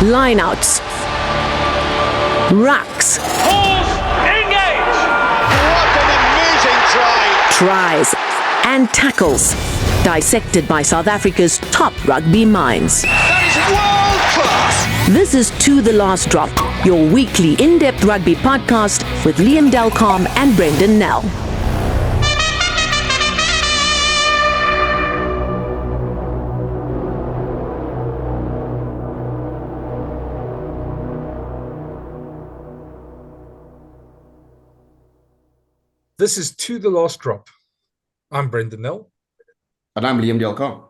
lineouts, rucks, engage! What an amazing try! tries, and tackles, dissected by South Africa's top rugby minds. That is world class! This is To The Last Drop, your weekly in-depth rugby podcast with Liam Delcom and Brenden Nell. This is To The Last Drop. I'm Brenden Nell. And I'm Liam Delcom.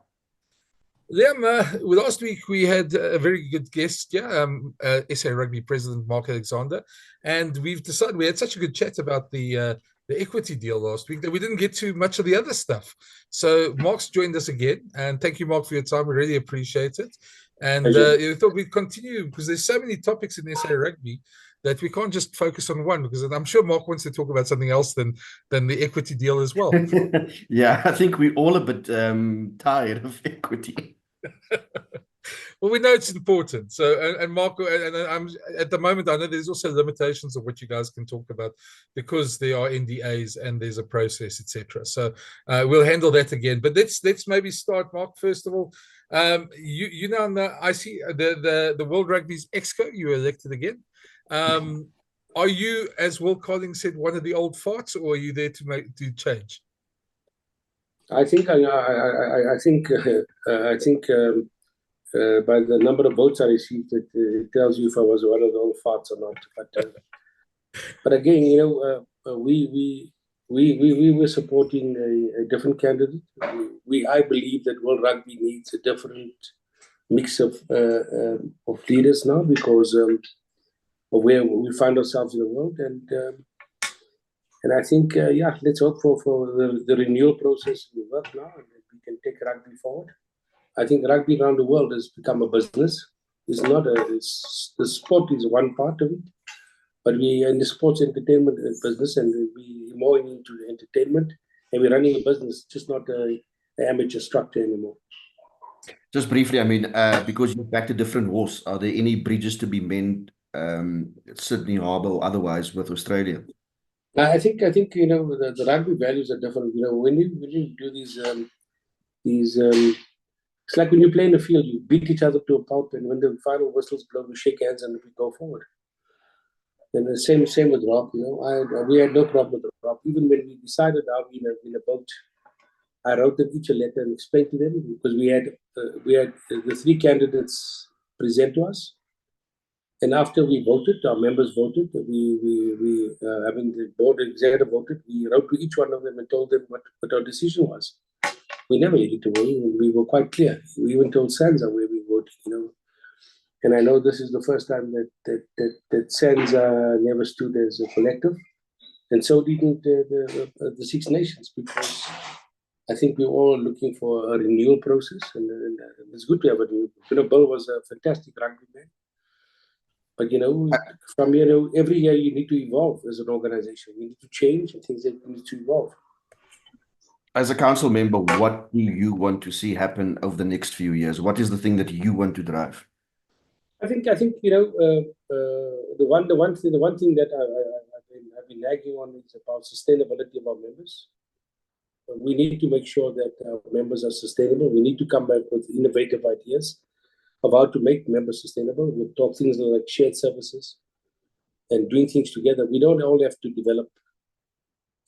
Liam, last week we had a very good guest, SA Rugby President Mark Alexander, and we've decided we had such a good chat about the equity deal last week that we didn't get to much of the other stuff. So Mark's joined us again, and thank you, Mark, for your time. We really appreciate it. And I thought we'd continue because there's so many topics in SA Rugby that we can't just focus on one, because I'm sure Mark wants to talk about something else than the equity deal as well. Yeah, I think we're all a bit tired of equity. Well, we know it's important. So, and Mark, and I'm at the moment, I know there's also limitations of what you guys can talk about because there are NDAs and there's a process, etc. So we'll handle that again. But let's maybe start, Mark. First of all, you now on the IC the World Rugby's Exco. You were elected again. Are you, as Will Collins said, one of the old farts, or are you there to change? I think by the number of votes I received, it tells you if I was one of the old farts or not. But again, we were supporting a different candidate. I believe that World Rugby needs a different mix of leaders now because of where we find ourselves in the world, and I think let's hope for the renewal process will work now, and we can take rugby forward. I think rugby around the world has become a business. The sport is one part of it, but we are in the sports entertainment business, and we're more into entertainment, and we're running a business, just not an amateur structure anymore. Just briefly, I mean, because you backed a different horse, are there any bridges to be mended? Sydney Harbour or otherwise with Australia? I think the rugby values are different. When you do these it's like when you play in the field, you beat each other to a pulp, and when the final whistles blow, we shake hands and we go forward. And the same with Rob. We had no problem with Rob. Even when we decided how we in a boat, I wrote them each a letter and explained to them, because we had the three candidates present to us. And after we voted, our members voted, the board executive voted, we wrote to each one of them and told them what our decision was. We never needed to vote. We were quite clear. We even told SANZA where we voted, And I know this is the first time that SANZA never stood as a collective. And so didn't the Six Nations, because I think we're all looking for a renewal process. And it's good to have a renewal. Bill was a fantastic rugby man. But, from here, every year you need to evolve as an organization. We need to change and things that need to evolve. As a council member, what do you want to see happen over the next few years? What is the thing that you want to drive? I think the one thing that I've been nagging on is about sustainability of our members. We need to make sure that our members are sustainable. We need to come back with innovative ideas of how to make members sustainable. We'll talk things like shared services and doing things together. We don't all have to develop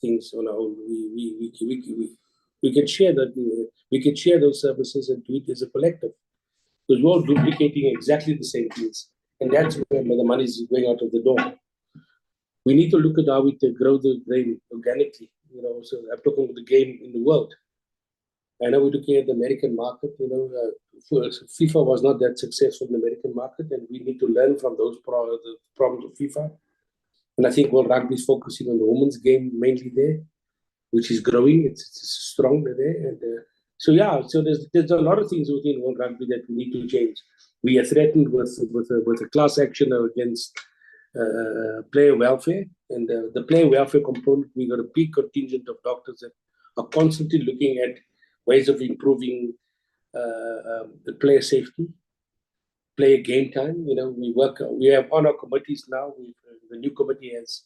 things on our own. We can share that. We can share those services and do it as a collective, because we're all duplicating exactly the same things, and that's where the money is going out of the door. We need to look at how we can grow the game organically. So I'm talking about the game in the world. I know we're looking at the American market. FIFA was not that successful in the American market, and we need to learn from those the problems of FIFA. And I think World Rugby is focusing on the women's game mainly there, which is growing. It's strong there, and so there's a lot of things within World Rugby that we need to change. We are threatened with a class action against player welfare, and the player welfare component. We got a big contingent of doctors that are constantly looking at ways of improving the player safety. play a game time. We have on our committees now. The new committee has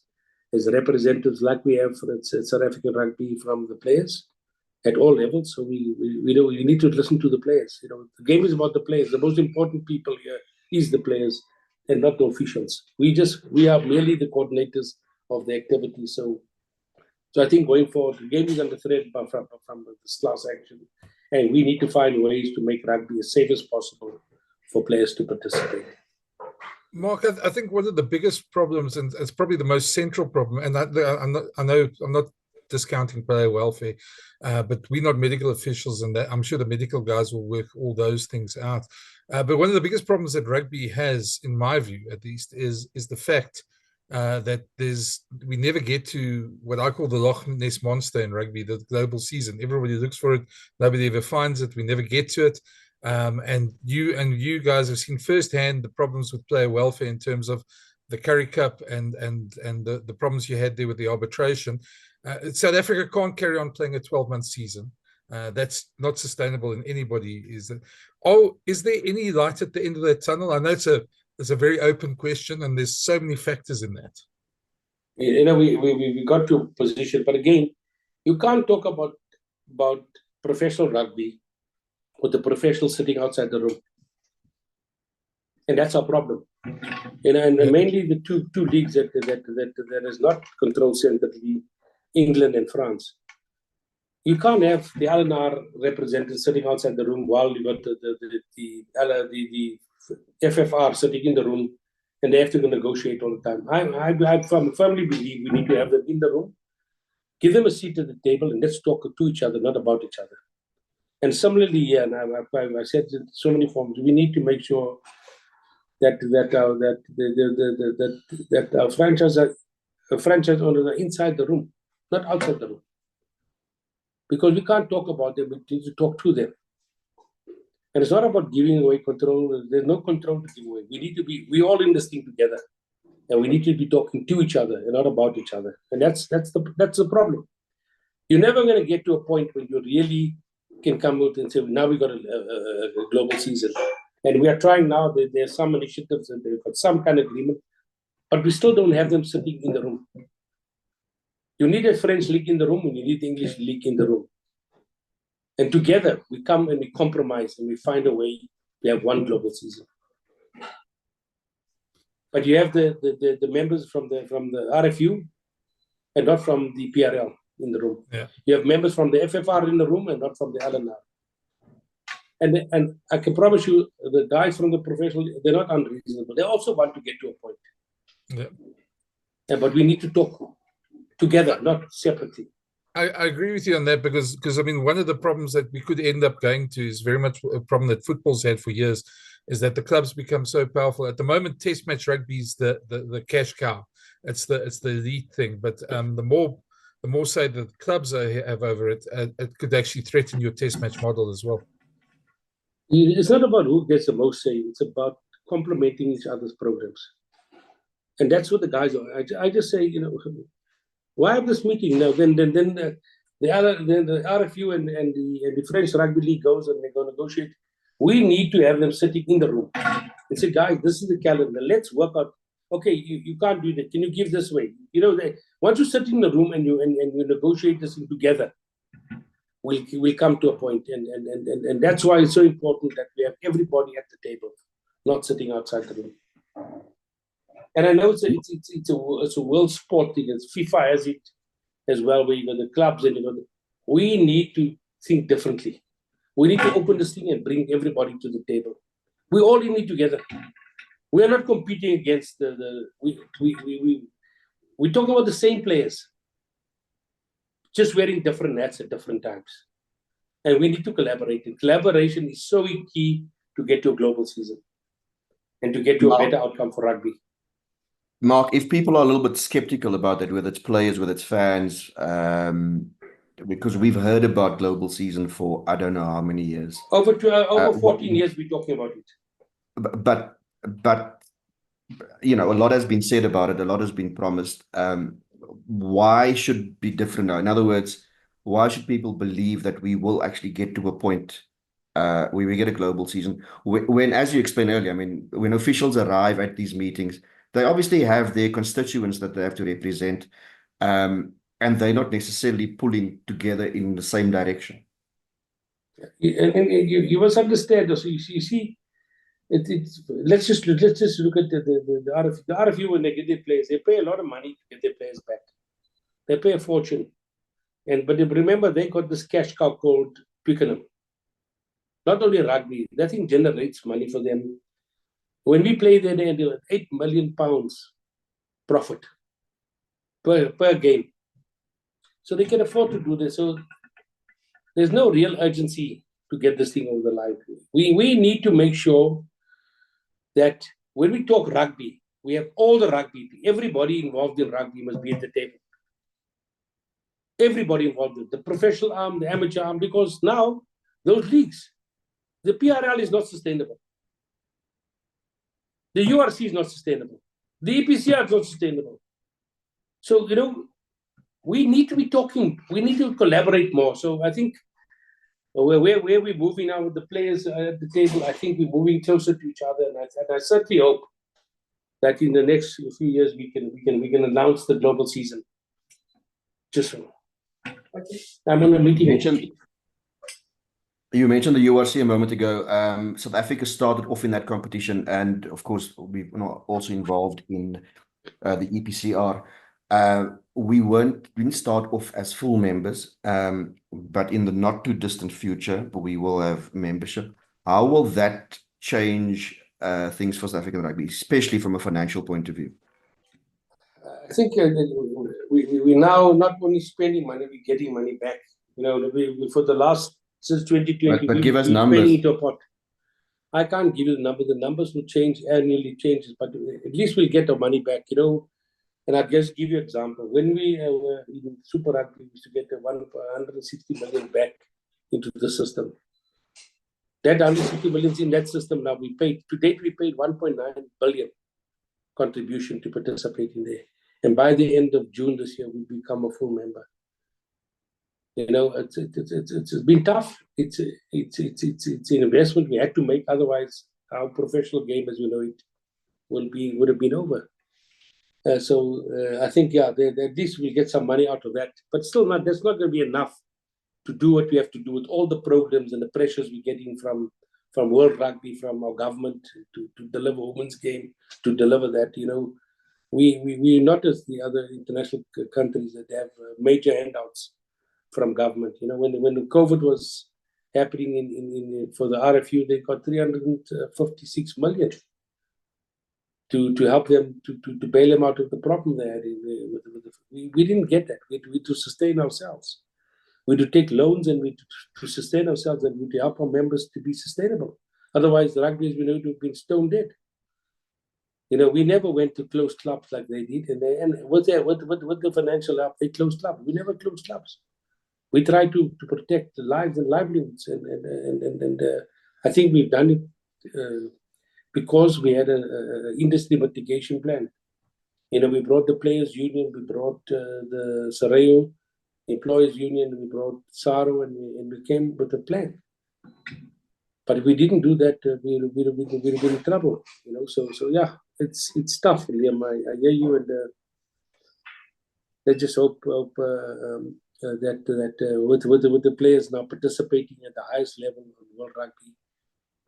representatives like we have for South African Rugby from the players at all levels. So we need to listen to the players. The game is about the players. The most important people here is the players and not the officials. We are merely the coordinators of the activity. So I think going forward, the game is under threat from this class action, and we need to find ways to make rugby as safe as possible for players to participate. Mark, I think one of the biggest problems, and it's probably the most central problem, and I know I'm not discounting player welfare, but we're not medical officials, and I'm sure the medical guys will work all those things out. But one of the biggest problems that rugby has, in my view at least, is the fact that we never get to what I call the Loch Ness Monster in rugby, the global season. Everybody looks for it, nobody ever finds it. We never get to it. And you guys have seen firsthand the problems with player welfare in terms of the Currie Cup and the problems you had there with the arbitration. South Africa can't carry on playing a 12-month season. That's not sustainable in anybody. Is there any light at the end of that tunnel? I know it's a very open question, and there's so many factors in that. We got to a position, but again, you can't talk about professional rugby with the professionals sitting outside the room, and that's our problem. And mainly the two leagues that is not controlled centrally, England and France. You can't have the LNR representatives sitting outside the room while you got the FFR sitting in the room, and they have to negotiate all the time. I firmly believe we need to have them in the room, give them a seat at the table, and let's talk to each other, not about each other. And similarly, and I said in so many forms, we need to make sure that our franchise owners are inside the room, not outside the room, because we can't talk about them. We need to talk to them. And it's not about giving away control. There's no control to give away. We're all in this thing together, and we need to be talking to each other and not about each other. And that's the problem. You're never going to get to a point where you really can come out and say, now we got a global season. And we are trying now. There's some initiatives and they've got some kind of agreement, but we still don't have them sitting in the room. You need a French league in the room, and you need the English league in the room. And together, we come and we compromise and we find a way. We have one global season. But you have the members from the RFU and not from the PRL in the room. Yeah. You have members from the FFR in the room and not from the LNR. And I can promise you, the guys from the professional, they're not unreasonable. They also want to get to a point. Yeah. But we need to talk together, not separately. I agree with you on that because I mean, one of the problems that we could end up going to is very much a problem that football's had for years, is that the clubs become so powerful. At the moment, Test match rugby is the cash cow. It's the elite thing. But the more say the clubs have over it, it could actually threaten your Test match model as well. It's not about who gets the most say. It's about complementing each other's programs, and that's what the guys are. I just say, why have this meeting now? Then the RFU and the French Rugby League goes and they go negotiate. We need to have them sitting in the room and say, guys, this is the calendar. Let's work out. Okay, you can't do that. Can you give this way? Once you sit in the room and you negotiate this together, we'll come to a point. And that's why it's so important that we have everybody at the table, not sitting outside the room. And I know it's a world sport thing. It's FIFA has it as well, where you got the clubs and we need to think differently. We need to open this thing and bring everybody to the table. We all in it together. We are not competing against we talk about the same players, just wearing different hats at different times. And we need to collaborate. And collaboration is so key to get to a global season and to get to a better outcome for rugby. Mark, if people are a little bit skeptical about that, whether it's players, whether it's fans, because we've heard about global season for I don't know how many years. Over 14 years, we're talking about it. But a lot has been said about it. A lot has been promised. Why should it be different now? In other words, why should people believe that we will actually get to a point we get a global season. When, as you explained earlier, I mean, when officials arrive at these meetings, they obviously have their constituents that they have to represent, and they're not necessarily pulling together in the same direction. And you must understand. So you see, let's just look at the RFU. The RFU, when they get their players, they pay a lot of money to get their players back. They pay a fortune, but remember, they got this cash cow called Twickenham. Not only rugby, that thing generates money for them. When we play there, they do £8 million profit per game. So they can afford to do this. So there's no real urgency to get this thing over the line. We need to make sure that when we talk rugby, we have all the rugby. Everybody involved in rugby must be at the table. Everybody involved in the professional arm, the amateur arm, because now those leagues, the PRL is not sustainable. The URC is not sustainable. The EPCR is not sustainable. So, we need to be talking. We need to collaborate more. So I think where we're moving now with the players at the table, I think we're moving closer to each other. And I certainly hope that in the next few years we can announce the global season. Just so. Okay. I'm on a meeting. You mentioned the URC a moment ago. South Africa started off in that competition, and of course, we were also involved in the EPCR. We didn't start off as full members, but in the not too distant future, we will have membership. How will that change things for South African rugby, especially from a financial point of view? I think we now not only spending money, we're getting money back. For the last since 2020, but give us numbers. I can't give you the number. The numbers will change annually, changes, but at least we'll get our money back. And I'll just give you an example. When we were in Super Rugby, we used to get 160 million back into the system. That 160 million in that system now we paid. To date, we paid 1.9 billion contribution to participate in there. And by the end of June this year, we become a full member. It's been tough. It's an investment we had to make. Otherwise, our professional game as we know it would have been over. So I think, at least we'll get some money out of that. But still, that's not going to be enough to do what we have to do with all the programs and the pressures we're getting from World Rugby, from our government to deliver women's game, to deliver that. We're not as the other international countries that have major handouts from government. When the COVID was happening for the RFU, they got 356 million. To help them, to bail them out of the problem they had. We didn't get that. We had to sustain ourselves. We had to take loans and to sustain ourselves and to help our members to be sustainable. Otherwise, the rugby, as we know, would have been stone dead. We never went to close clubs like they did. And with the financial help, they closed clubs. We never closed clubs. We tried to protect the lives and livelihoods. And I think we've done it because we had an industry mitigation plan. We brought the Players Union, we brought the Sareo Employers Union, we brought SARO, and we came with a plan. But if we didn't do that, we would have been in trouble. So yeah, it's tough, Liam. I hear you, and I just hope that with the players now participating at the highest level of World Rugby,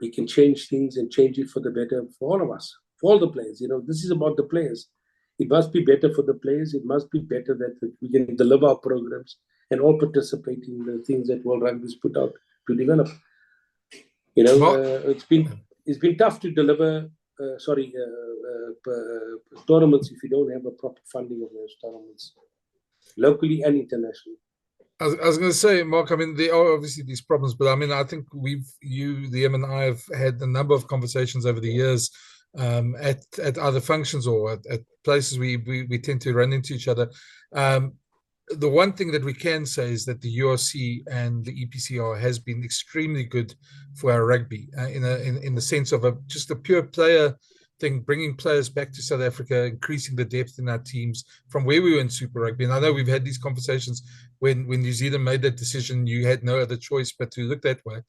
we can change things and change it for the better for all of us, for all the players. This is about the players. It must be better for the players. It must be better that we can deliver our programs and all participate in the things that World Rugby has put out to develop. It's been tough to deliver tournaments if you don't have a proper funding of those tournaments, locally and internationally. I was going to say, Mark, I mean, there are obviously these problems, but I mean, I think Liam and I have had a number of conversations over the years at other functions or at places we tend to run into each other. The one thing that we can say is that the URC and the EPCR has been extremely good for our rugby in the sense of just a pure player thing, bringing players back to South Africa, increasing the depth in our teams from where we were in Super Rugby. And I know we've had these conversations when New Zealand made that decision, you had no other choice but to look that way.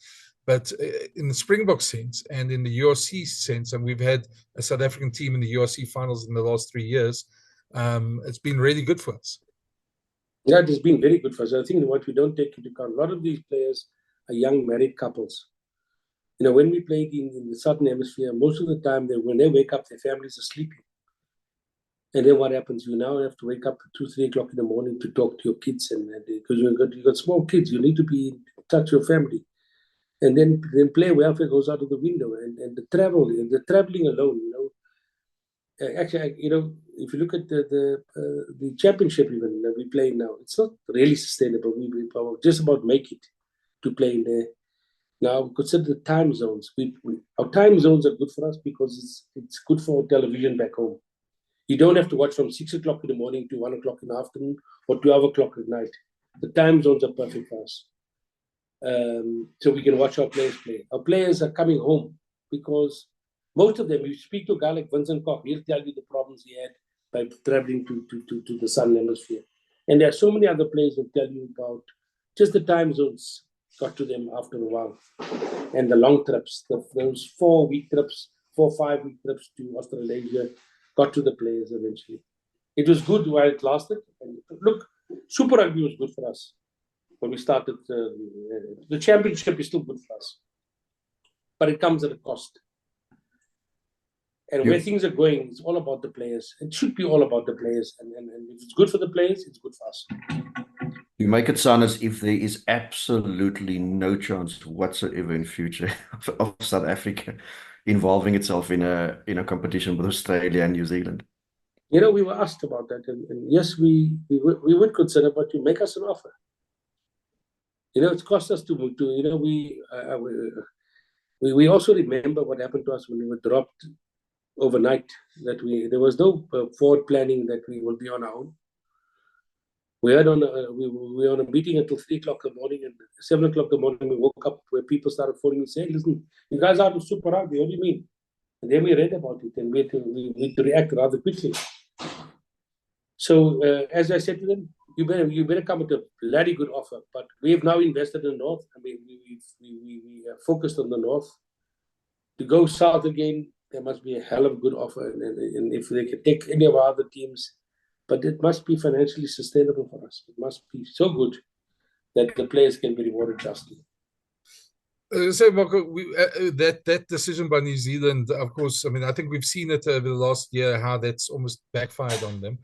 But in the Springbok sense and in the URC sense, and we've had a South African team in the URC finals in the last 3 years, it's been really good for us. Yeah, it has been very good for us. I think what we don't take into account, a lot of these players are young married couples. You know, when we played in the Southern Hemisphere, most of the time, when they wake up, their families are sleeping. And then what happens? You now have to wake up at 2, 3 o'clock in the morning to talk to your kids. And because you've got small kids, you need to be in touch with your family. And then player welfare goes out of the window. And the traveling alone, you know. Actually, you know, if you look at the championship even that we play now, it's not really sustainable. We just about make it to play in there. Now, consider the time zones. Our time zones are good for us because it's good for television back home. You don't have to watch from 6 o'clock in the morning to 1 o'clock in the afternoon or 12 o'clock at night. The time zones are perfect for us. So we can watch our players play. Our players are coming home because most of them, you speak to a guy like Vincent Koch, he'll tell you the problems he had by traveling to the Southern Hemisphere. And there are so many other players who tell you about just the time zones got to them after a while. And the long trips, those 4-week trips, 4-5-week trips to Australasia got to the players eventually. It was good while it lasted. And look, Super Rugby was good for us when we started. The championship is still good for us, but it comes at a cost. And where things are going, it's all about the players. It should be all about the players. And if it's good for the players, it's good for us. You make it sound as if there is absolutely no chance whatsoever in future of South Africa involving itself in a competition with Australia and New Zealand. You know, we were asked about that, and yes, we would consider, but you make us an offer. You know, it's cost us to you know, we also remember what happened to us when we were dropped overnight. That there was no forward planning that we will be on our own. We were on a meeting until 3 o'clock in the morning, and 7 o'clock in the morning we woke up where people started phoning and saying, "Listen, you guys are out of Super Rugby. What do you mean?" And then we read about it, and we need to react rather quickly. So as I said to them, you better come with a bloody good offer. But we have now invested in the North. I mean, we are focused on the North. To go south again, there must be a hell of a good offer, and if they can take any of our other teams. But it must be financially sustainable for us. It must be so good that the players can be rewarded justly. So, Marco, that decision by New Zealand, of course, I mean, I think we've seen it over the last year, how that's almost backfired on them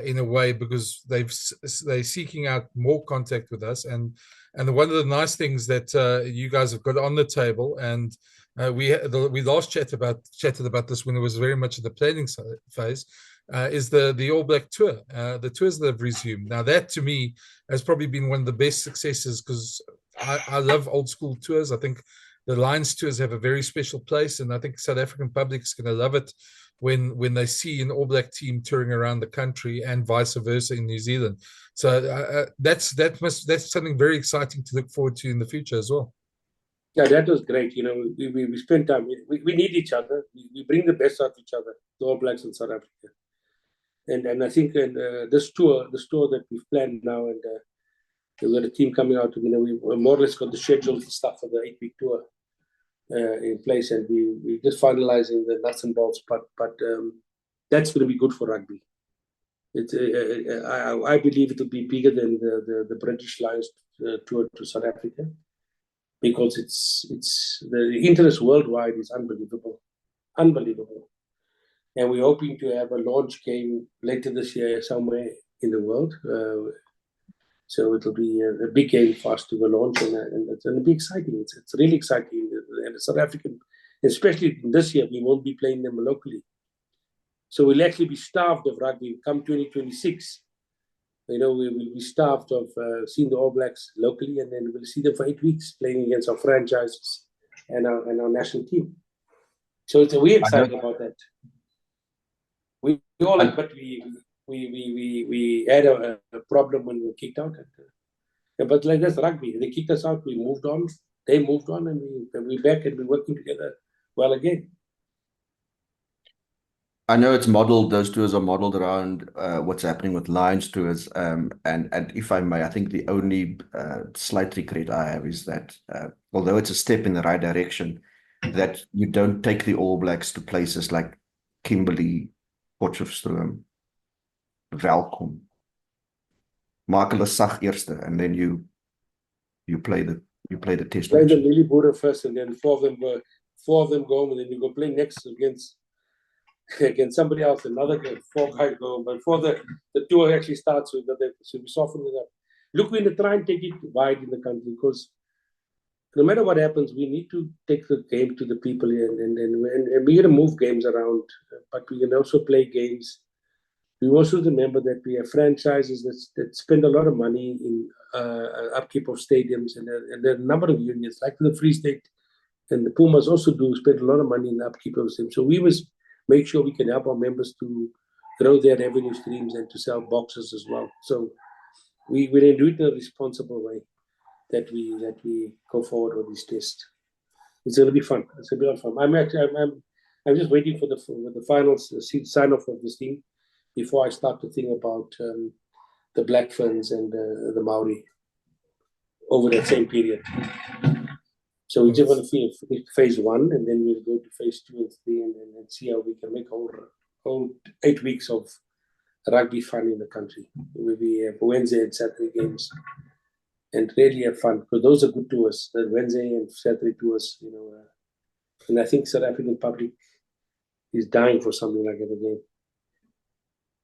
in a way, because they're seeking out more contact with us. And one of the nice things that you guys have got on the table, and we last chatted about this when it was very much at the planning phase, is the All Black Tour, the tours that have resumed. Now, that to me has probably been one of the best successes, because I love old school tours. I think the Lions tours have a very special place, and I think South African public is going to love it when they see an All Black team touring around the country, and vice versa in New Zealand. So that's something very exciting to look forward to in the future as well. Yeah, that was great. You know, we spent time. We need each other. We bring the best out of each other, the All Blacks in South Africa. And I think this tour that we've planned now, and we've got a team coming out. You know, we more or less got the schedule and stuff for the 8-week tour in place, and we're just finalizing the nuts and bolts. But that's going to be good for rugby. I believe it will be bigger than the British Lions tour to South Africa, because it's the interest worldwide is unbelievable. And we're hoping to have a launch game later this year somewhere in the world. So it'll be a big game for us to go launch, and it's going to be exciting. It's really exciting. And the South African, especially this year, we won't be playing them locally. So we'll actually be starved of rugby come 2026. You know, we'll be starved of seeing the All Blacks locally, and then we'll see them for 8 weeks playing against our franchises and our national team. So we're excited about that. We had a problem when we were kicked out. But like that's rugby. They kicked us out. We moved on. They moved on, and we're back, and we're working together well again. I know it's modeled, those tours are modeled around what's happening with Lions tours. And if I may, I think the only slight regret I have is that although it's a step in the right direction, that you don't take the All Blacks to places like Kimberley, Potchefstroom, Welkom. Maak hulle sag eerste, and then you play the test Play match. the Lilleboere first, and then four of them go home, and then you go play next against somebody else, another 4 guys go. But before the tour actually starts, so we soften it up. Look, we're going to try and take it wide in the country, because no matter what happens, we need to take the game to the people here, and we're going to move games around, but we can also play games. We also remember that we have franchises that spend a lot of money in upkeep of stadiums, and there are a number of unions, like the Free State and the Pumas also do spend a lot of money in the upkeep of stadiums. So we must make sure we can help our members to grow their revenue streams and to sell boxes as well. So we do it in a responsible way, that we go forward with these tests. It's going to be fun. It's going to be a lot of fun. I'm just waiting for the final sign off of this team before I start to think about the Black Ferns and the Maori over that same period. So we're just going to finish phase 1, and then we'll go to phase 2 and 3, and see how we can make whole 8 weeks of rugby fun in the country. It will be Wednesday and Saturday games, and really have fun, because those are good tours. The Wednesday and Saturday tours, and I think South African public is dying for something like that again.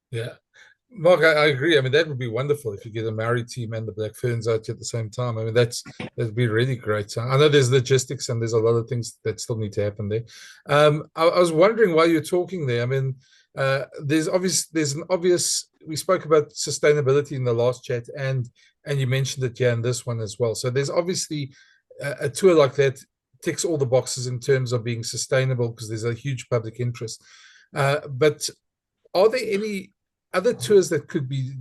Yeah. Mark, I agree. I mean, that would be wonderful if you get a Maori team and the Black Ferns out at the same time. I mean, that'd be really great. I know there's logistics and there's a lot of things that still need to happen there. I was wondering why you're talking there. I mean, there's an obvious. We spoke about sustainability in the last chat, and you mentioned it in this one as well. So there's obviously a tour like that ticks all the boxes in terms of being sustainable, because there's a huge public interest. But are there any other tours that could be?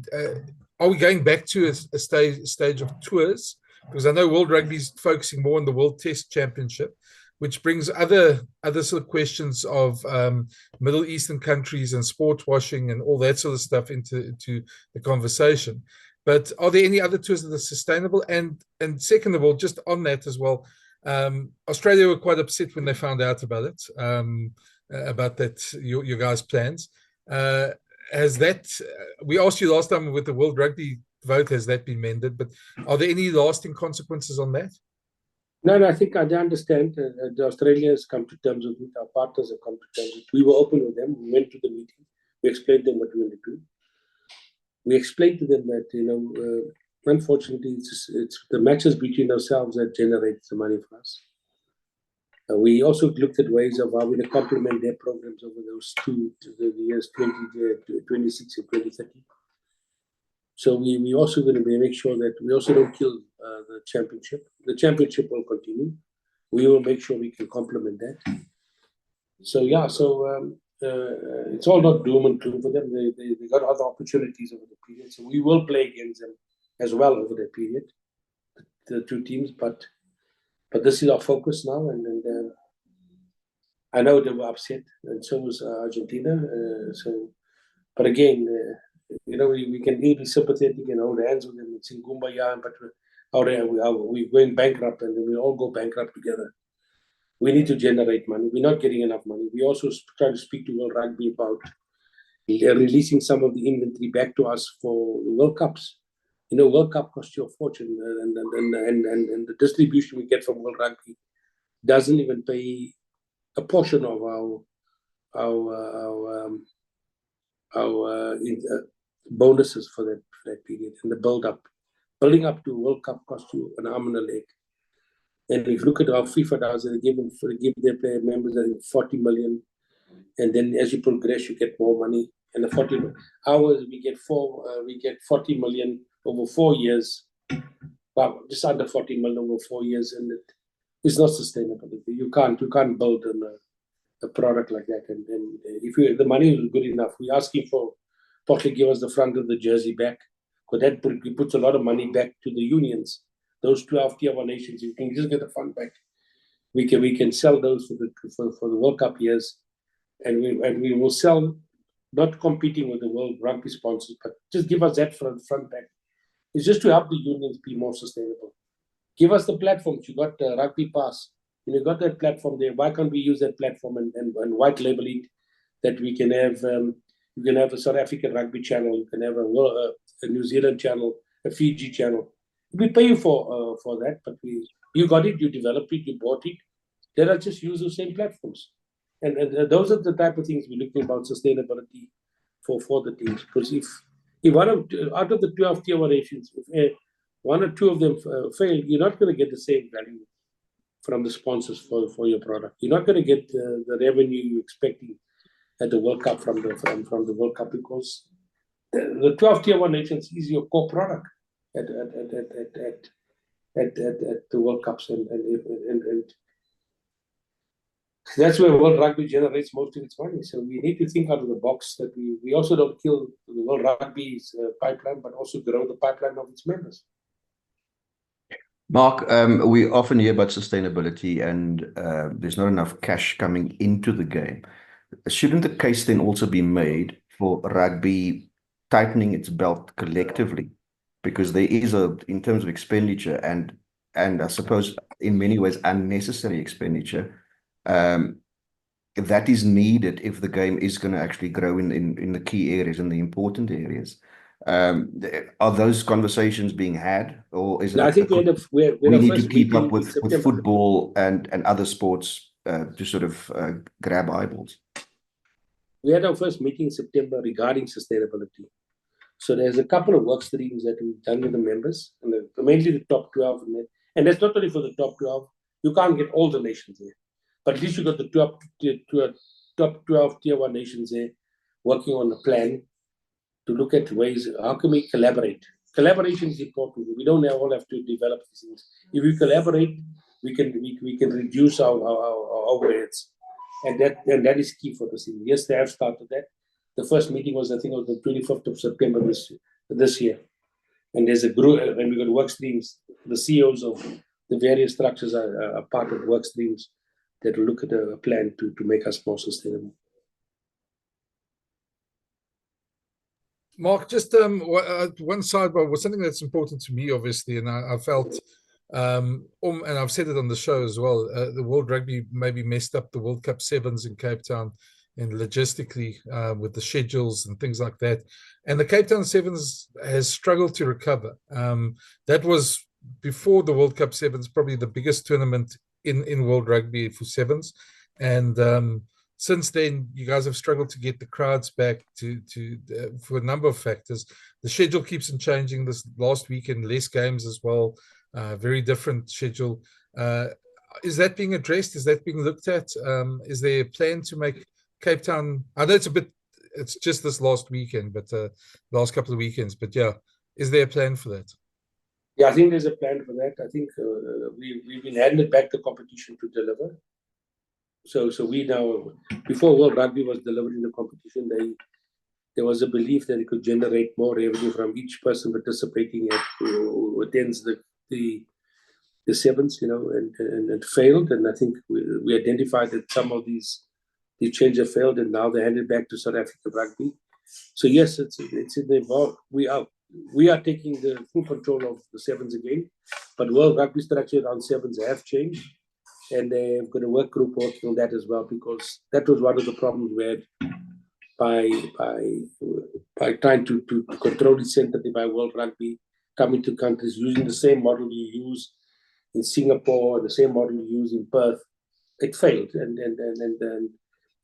Are we going back to a stage of tours? Because I know World Rugby is focusing more on the World Test Championship, which brings other sort of questions of Middle Eastern countries and sport washing and all that sort of stuff into the conversation. But are there any other tours that are sustainable? And second of all, just on that as well, Australia were quite upset when they found out about it, about that your guys' plans. Has that, we asked you last time with the World Rugby vote, has that been mended? But are there any lasting consequences on that? No, I think I understand. The Australians come to terms with it. Our partners have come to terms with it. We were open with them. We went to the meeting. We explained to them what we want to do. We explained to them that, unfortunately, it's the matches between ourselves that generate the money for us. We also looked at ways of how we to complement their programs over those the years 2026 and 2030. So we also going to make sure that we also don't kill the championship. The championship will continue. We will make sure we can complement that. So yeah, it's all not doom and gloom for them. They got other opportunities over the period. So we will play against them as well over the period, the two teams, but this is our focus now, and I know they were upset, and so was Argentina. But again, we can be sympathetic and hold hands with them and sing Kumbaya, but we're going bankrupt, and then we all go bankrupt together. We need to generate money. We're not getting enough money. We also try to speak to World Rugby about releasing some of the inventory back to us for the World Cups. World Cup costs you a fortune, and the distribution we get from World Rugby doesn't even pay a portion of our bonuses for that period. And the building up to World Cup costs you an arm and a leg. And if you look at how FIFA does, they give their player members 40 million, and then as you progress, you get more money. And the 40 hours we get 40 million over 4 years. Well, just under 40 million over 4 years, and it's not sustainable. You can't build a product like that. And if the money is good enough, we're asking for possibly give us the front of the jersey back, because that puts a lot of money back to the unions. Those 12 tier 1 nations, you can just get the fund back. We can sell those for the World Cup years, and we will sell, not competing with the World Rugby sponsors, but just give us that front back. It's just to help the unions be more sustainable. Give us the platforms. You got the Rugby Pass. You got that platform there. Why can't we use that platform and white label it? That we can have, you can have a South African Rugby channel. You can have a New Zealand channel, a Fiji channel. We pay you for that, but you got it, you developed it, you bought it. Let us just use the same platforms. And those are the type of things we're looking about sustainability for the teams. Because if out of the 12 tier 1 nations, if one or two of them fail, you're not going to get the same value from the sponsors for your product. You're not going to get the revenue you're expecting at the World Cup from the World Cup, because the 12 tier 1 nations is your core product at the World Cups, and that's where World Rugby generates most of its money. So we need to think out of the box, that we also don't kill the World Rugby's pipeline, but also grow the pipeline of its members. Mark, we often hear about sustainability, and there's not enough cash coming into the game. Shouldn't the case then also be made for rugby tightening its belt collectively? Because there is in terms of expenditure and I suppose in many ways unnecessary expenditure, that is needed if the game is going to actually grow in the key areas, in the important areas. Are those conversations being had, or is it? I think we need to keep up with football and other sports to sort of grab eyeballs? We had our first meeting in September regarding sustainability. So there's a couple of work streams that we've done with the members, and mainly the top 12. And that's not only for the top 12. You can't get all the nations there, but at least you got the top 12 tier 1 nations there working on a plan to look at ways, how can we collaborate? Collaboration is important. We don't all have to develop these things. If we collaborate, we can reduce our overheads. And that is key for this thing. Yes, they have started that. The first meeting was, I think, on the 25th of September this year. And there's a group, and we've got work streams. The CEOs of the various structures are part of work streams that will look at a plan to make us more sustainable. Mark, just one sidebar was something that's important to me, obviously, and I felt, and I've said it on the show as well, the World Rugby maybe messed up the World Cup Sevens in Cape Town, and logistically with the schedules and things like that. And the Cape Town Sevens has struggled to recover. That was, before the World Cup Sevens, probably the biggest tournament in World Rugby for Sevens. And since then, you guys have struggled to get the crowds back for a number of factors. The schedule keeps on changing. This last weekend, less games as well. Very different schedule. Is that being addressed? Is that being looked at? Is there a plan to make Cape Town? I know it's just this last weekend, but last couple of weekends. But yeah, is there a plan for that? Yeah, I think there's a plan for that. I think we've been handed back the competition to deliver. So we now, before World Rugby was delivering the competition, there was a belief that it could generate more revenue from each person participating who attends the sevens, and it failed. And I think we identified that some of these changes failed, and now they're handed back to South African Rugby. So yes, it's in the we are taking the full control of the sevens again, but World Rugby structure around sevens have changed. And they've got a work group working on that as well, because that was one of the problems we had by trying to control it centrally by World Rugby, coming to countries using the same model you use in Singapore, the same model you use in Perth. It failed, and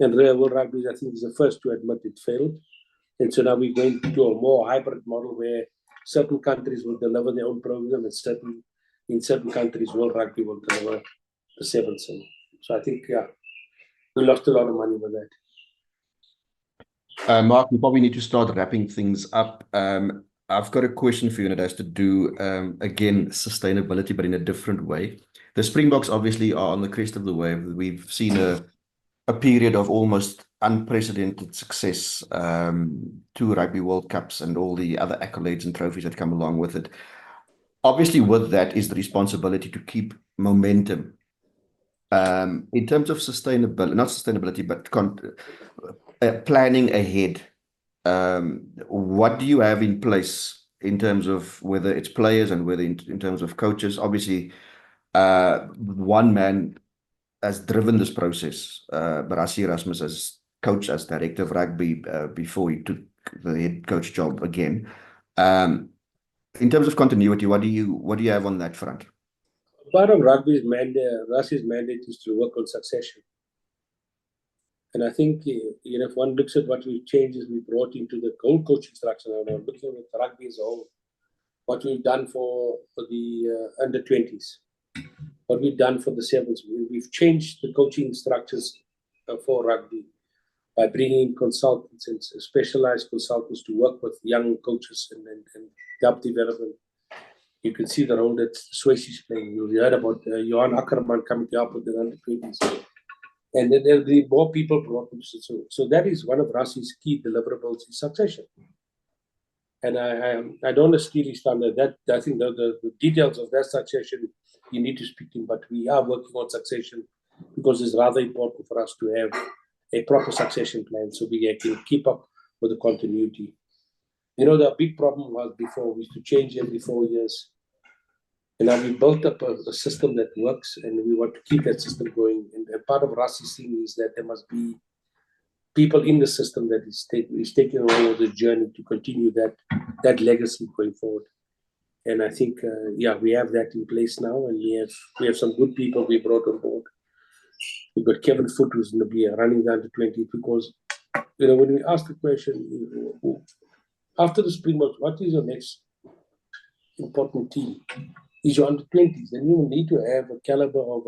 World Rugby, I think, is the first to admit it failed. And so now we're going to a more hybrid model where certain countries will deliver their own program, and in certain countries, World Rugby will deliver the sevens. So I think, yeah, we lost a lot of money with that. Mark, we probably need to start wrapping things up. I've got a question for you, and it has to do, again, sustainability, but in a different way. The Springboks obviously are on the crest of the wave. We've seen a period of almost unprecedented success, 2 Rugby World Cups and all the other accolades and trophies that come along with it. Obviously, with that is the responsibility to keep momentum In terms of sustainability, not sustainability, but planning ahead, what do you have in place in terms of whether it's players and whether in terms of coaches? Obviously, one man has driven this process, Rassie Erasmus as coach, as director of rugby before he took the head coach job again. In terms of continuity, what do you have on that front? Part of rugby's mandate, Rassie's mandate is to work on succession. And I think, if one looks at what we've changes we brought into the whole coaching structure now, looking at rugby as a whole, what we've done for the under 20s, what we've done for the sevens, we've changed the coaching structures for rugby by bringing in consultants and specialized consultants to work with young coaches and help development. You can see the role that Swayze's playing. You heard about Johan Ackerman coming to help with the under 20s. And then there'll be more people brought in. So that is one of Rassie's key deliverables is succession. And I don't want to steal his thunder. That I think the details of that succession you need to speak to him, but we are working on succession because it's rather important for us to have a proper succession plan so we can keep up with the continuity. The big problem was before we used to change every 4 years. And now we built up a system that works and we want to keep that system going. And part of Rassie's thing is that there must be people in the system that is taking along the journey to continue that legacy going forward. And I think, we have that in place now, and we have some good people we brought on board. We've got Kevin Foot, who's going to be running down to 20, because when we ask the question, after the Springbok, what is your next important team? Is your under 20s? Then you need to have a caliber of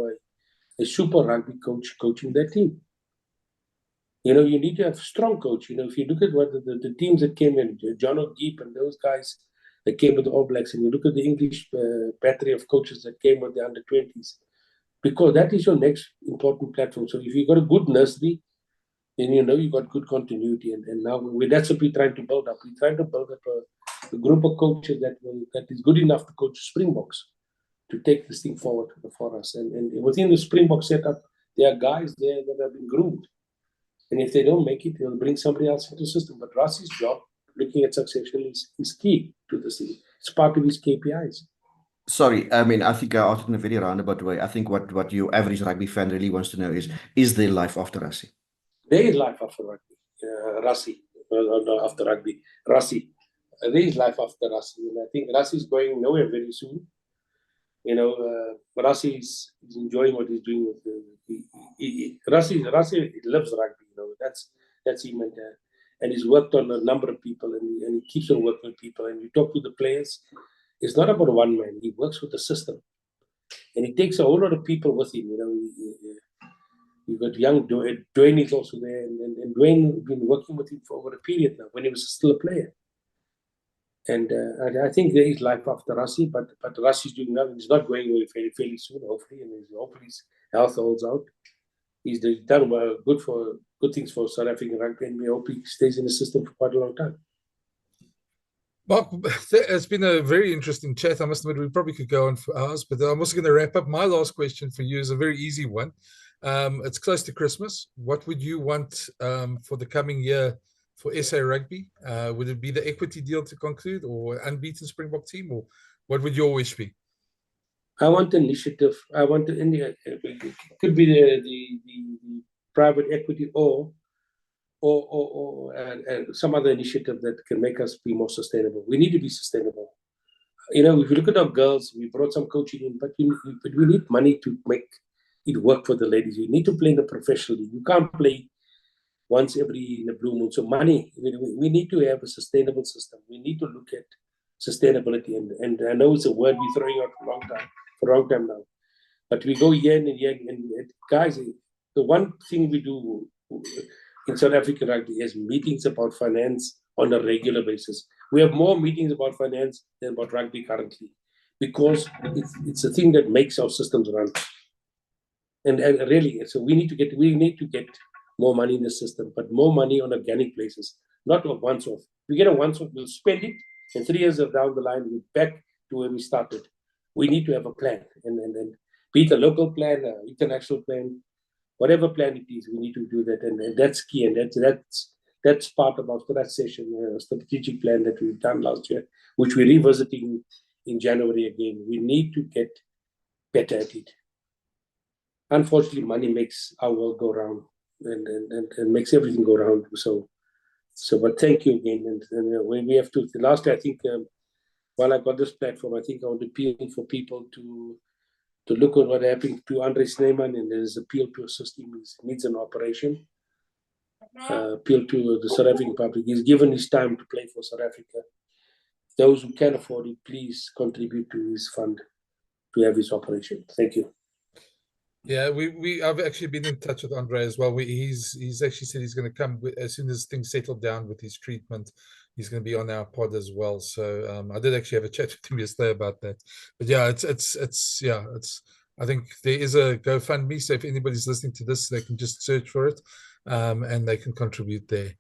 a super rugby coach coaching that team. You need to have a strong coach. If you look at what the teams that came in, John O'Geep and those guys that came with the All Blacks, and you look at the English battery of coaches that came with the under 20s, because that is your next important platform. So if you've got a good nursery, then you've got good continuity. And now that's what we're trying to build up. We're trying to build up a group of coaches that is good enough to coach Springboks to take this thing forward for us. And within the Springbok setup, there are guys there that have been groomed. And if they don't make it, they'll bring somebody else into the system. But Rassie's job, looking at succession, is key to this thing. It's part of his KPIs. Sorry, I think I asked in a very roundabout way. I think what your average rugby fan really wants to know is there life after Rassie? There is life after rugby. Rassie, not after rugby. Rassie. There is life after Rassie. And I think Rassie is going nowhere very soon. Rassie is enjoying what he's doing with Rassie loves rugby. That's him, and he's worked on a number of people, and he keeps on working with people. And you talk to the players, it's not about one man. He works with the system, and he takes a whole lot of people with him. You've got young Dwayne is also there, and Dwayne has been working with him for over a period now when he was still a player. And I think there is life after Rassie, but Rassie's doing well. He's not going away fairly soon, hopefully, and hopefully his health holds out. He's done well, good things for South African rugby, and we hope he stays in the system for quite a long time. Mark, it's been a very interesting chat. I must admit, we probably could go on for hours, but I'm also going to wrap up. My last question for you is a very easy one. It's close to Christmas. What would you want for the coming year for SA Rugby? Would it be the equity deal to conclude, or unbeaten Springbok team, or what would your wish be? I want initiative. I want it could be the private equity or some other initiative that can make us be more sustainable. We need to be sustainable. If you look at our girls, we brought some coaching in, but we need money to make it work for the ladies. You need to play in the professional league. You can't play once in a blue moon. So money, we need to have a sustainable system. We need to look at sustainability. And I know it's a word we're throwing out for a long time now. But we go year in and year in. And guys, the one thing we do in South African rugby is meetings about finance on a regular basis. We have more meetings about finance than about rugby currently, because it's a thing that makes our systems run. And really, so we need to get more money in the system, but more money on organic basis, not a once-off. We get a once-off, we'll spend it, and 3 years down the line, we're back to where we started. We need to have a plan, and be it a local plan, an international plan, whatever plan it is, we need to do that, and that's key, and that's part of our strategic plan that we've done last year, which we're revisiting in January again. We need to get better at it. Unfortunately, money makes our world go round, and makes everything go round. So, but thank you again. And we have to. Last year, I think, while I got this platform, I think I want to appeal for people to look at what happened to Andre Snyman, and there's appeal to a system. He needs an operation. Appeal to the South African public. He's given his time to play for South Africa. Those who can afford it, please contribute to his fund to have his operation. Thank you. Yeah, I've actually been in touch with Andre as well. He's actually said he's going to come as soon as things settle down with his treatment. He's going to be on our pod as well. So I did actually have a chat with him yesterday about that. But yeah, it's I think there is a GoFundMe. So if anybody's listening to this, they can just search for it, and they can contribute there.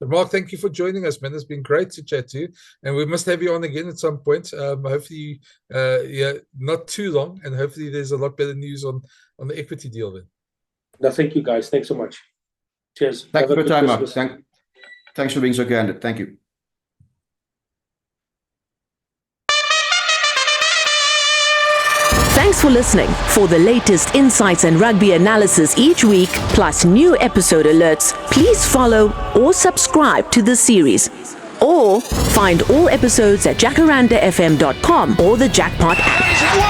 But Mark, thank you for joining us, man. It's been great to chat to you, and we must have you on again at some point. Hopefully, not too long, and hopefully there's a lot better news on the equity deal then. No, thank you, guys. Thanks so much. Cheers. Thanks for your time, Mark. Thanks for being so candid. Thank you. Thanks for listening. For the latest insights and rugby analysis each week, plus new episode alerts, please follow or subscribe to the series. Or find all episodes at jacarandafm.com or the Jackpot app.